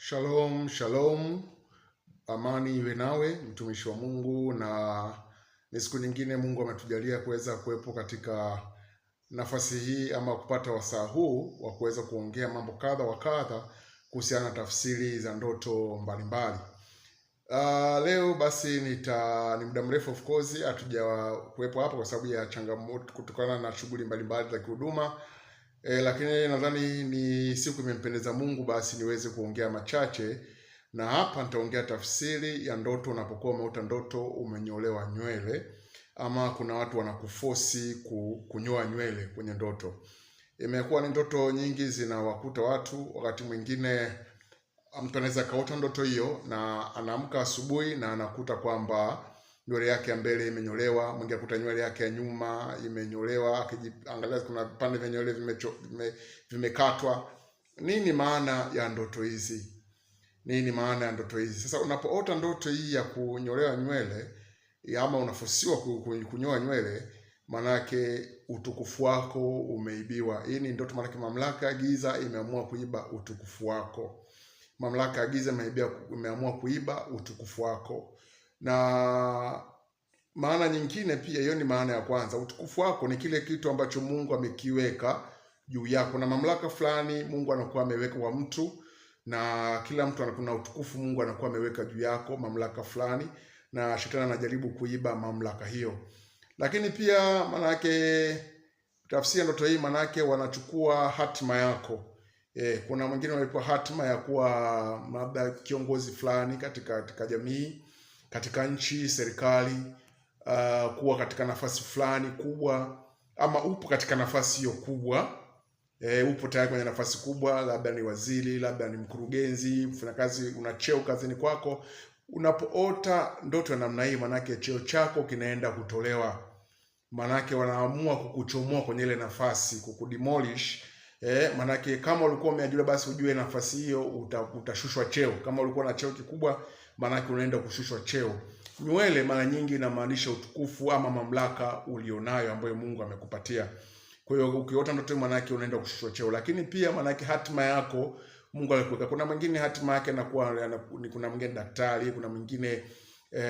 Shalom, shalom. Amani iwe nawe mtumishi wa Mungu, na ni siku nyingine Mungu ametujalia kuweza kuwepo katika nafasi hii ama kupata wasaa huu wa kuweza kuongea mambo kadha wa kadha kuhusiana na tafsiri za ndoto mbalimbali. Leo basi ni muda mrefu of course hatuja kuwepo hapa kwa sababu ya changamoto kutokana na shughuli mbalimbali za kihuduma. Lakini nadhani ni siku imempendeza Mungu basi niweze kuongea machache, na hapa nitaongea tafsiri ya ndoto. Unapokuwa umeota ndoto umenyolewa nywele, ama kuna watu wanakufosi kunyoa nywele kwenye ndoto. Imekuwa ni ndoto nyingi zinawakuta watu. Wakati mwingine mtu anaweza kaota ndoto hiyo na anaamka asubuhi na anakuta kwamba nywele yake ya mbele imenyolewa, mwingine akuta nywele yake ya nyuma imenyolewa, akiangalia kuna pande vya nywele vimekatwa. Nini maana ya ndoto hizi? Nini maana ya ndoto hizi? Sasa unapoota ndoto hii ya kunyolewa nywele ama unafusiwa kunyoa nywele, manake utukufu wako umeibiwa. Hii ni ndoto, manake mamlaka ya giza imeamua kuiba utukufu wako. Mamlaka ya giza imeamua kuiba utukufu wako. Na maana nyingine pia, hiyo ni maana ya kwanza. Utukufu wako ni kile kitu ambacho Mungu amekiweka juu yako, na mamlaka fulani Mungu anakuwa ameweka kwa mtu, na kila mtu anakuwa utukufu Mungu anakuwa ameweka juu yako, mamlaka fulani, na shetani anajaribu kuiba mamlaka hiyo. Lakini pia maana yake tafsiri ya ndoto hii, maana yake wanachukua hatima yako. Kuna mwingine walipewa hatima ya kuwa labda kiongozi fulani katika jamii, katika nchi, serikali, kuwa katika nafasi fulani kubwa, ama upo katika nafasi hiyo kubwa. Upo tayari kwenye nafasi kubwa, labda ni waziri, labda ni mkurugenzi, mfanya kazi, una cheo kazini kwako. Unapoota ndoto ya namna hii, manake cheo chako kinaenda kutolewa. Manake wanaamua kukuchomoa kwenye ile nafasi, kukudemolish. Manake kama ulikuwa umeajiriwa, basi ujue nafasi hiyo utashushwa cheo. Kama ulikuwa na cheo kikubwa, manake unaenda kushushwa cheo. Nywele mara nyingi inamaanisha utukufu ama mamlaka ulionayo ambayo Mungu amekupatia. Kwa hiyo ukiota ndoto manake unaenda kushushwa cheo. Lakini pia manake hatima yako Mungu alikuweka. Kuna mwingine hatima yake kuna mwingine daktari, kuna mwingine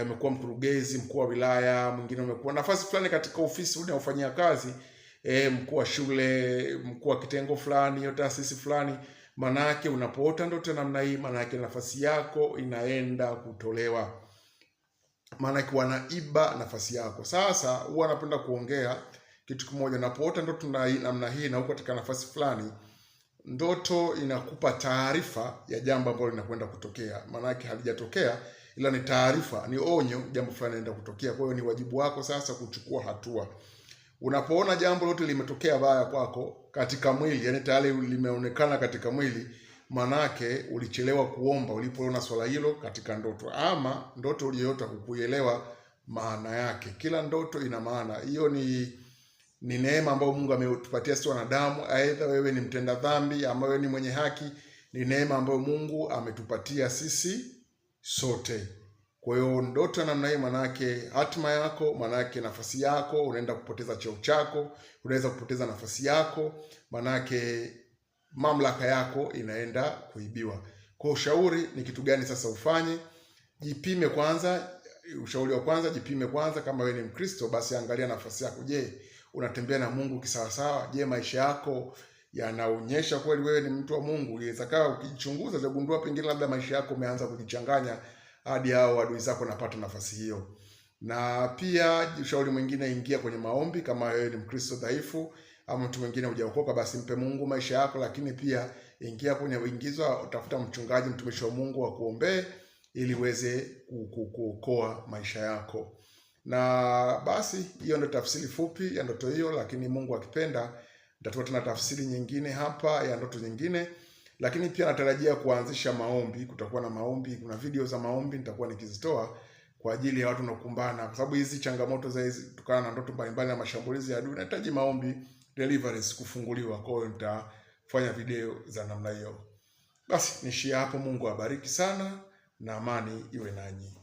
amekuwa mkurugenzi, mkuu wa wilaya, mwingine amekuwa nafasi fulani katika ofisi unayofanyia kazi, mkuu wa shule, mkuu wa kitengo fulani, au taasisi fulani. Manake unapoota ndoto namna hii, manake nafasi yako inaenda kutolewa. Manake wanaiba nafasi yako. Sasa huwa napenda kuongea kitu kimoja. Unapoota ndoto namna hii na uko katika nafasi fulani, ndoto inakupa taarifa ya jambo ambalo linakwenda kutokea. Manake halijatokea, ila ni taarifa, ni onyo, jambo fulani linaenda kutokea. Kwa hiyo ni wajibu wako sasa kuchukua hatua. Unapoona jambo lote limetokea baya kwako katika mwili, yani tayari limeonekana katika mwili, manake ulichelewa kuomba ulipoona swala hilo katika ndoto, ama ndoto uliyoota hukuelewa maana yake. Kila ndoto ina maana. Hiyo ni neema ambayo Mungu ametupatia sisi wanadamu. Aidha wewe ni mtenda dhambi ama wewe ni mwenye haki, ni neema ambayo Mungu ametupatia sisi sote. Kwa hiyo ndoto namna hii manake hatima yako, manake nafasi yako, unaenda kupoteza cheo chako, unaweza kupoteza nafasi yako, manake mamlaka yako inaenda kuibiwa. Kwa ushauri ni kitu gani sasa ufanye? Jipime kwanza. Ushauri wa kwanza, jipime kwanza. Kama wewe ni Mkristo, basi angalia nafasi yako. Je, unatembea na Mungu kisawasawa? Je, maisha yako yanaonyesha kweli wewe ni mtu wa Mungu? Inaweza kaa ukichunguza utagundua pengine labda maisha yako umeanza kujichanganya hadi hao adui zako napata nafasi hiyo. Na pia ushauri mwingine, ingia kwenye maombi. Kama wewe ni Mkristo dhaifu ama mtu mwingine hujaokoka, basi mpe Mungu maisha yako. Lakini pia ingia kwenye utafuta mchungaji, mtumishi wa Mungu wa kuombee ili uweze kuokoa maisha yako. Na basi hiyo ndio tafsiri fupi ya ndoto hiyo, lakini Mungu akipenda nitatoa tena tafsiri nyingine hapa ya ndoto nyingine. Lakini pia natarajia kuanzisha maombi. Kutakuwa na maombi, kuna video za maombi nitakuwa nikizitoa kwa ajili ya watu wanaokumbana, kwa sababu hizi changamoto za hizi kutokana na ndoto mbalimbali na mashambulizi ya adui nahitaji maombi, deliverance, kufunguliwa. Kwa hiyo nitafanya video za namna hiyo. Basi nishia hapo. Mungu awabariki sana na amani iwe nanyi.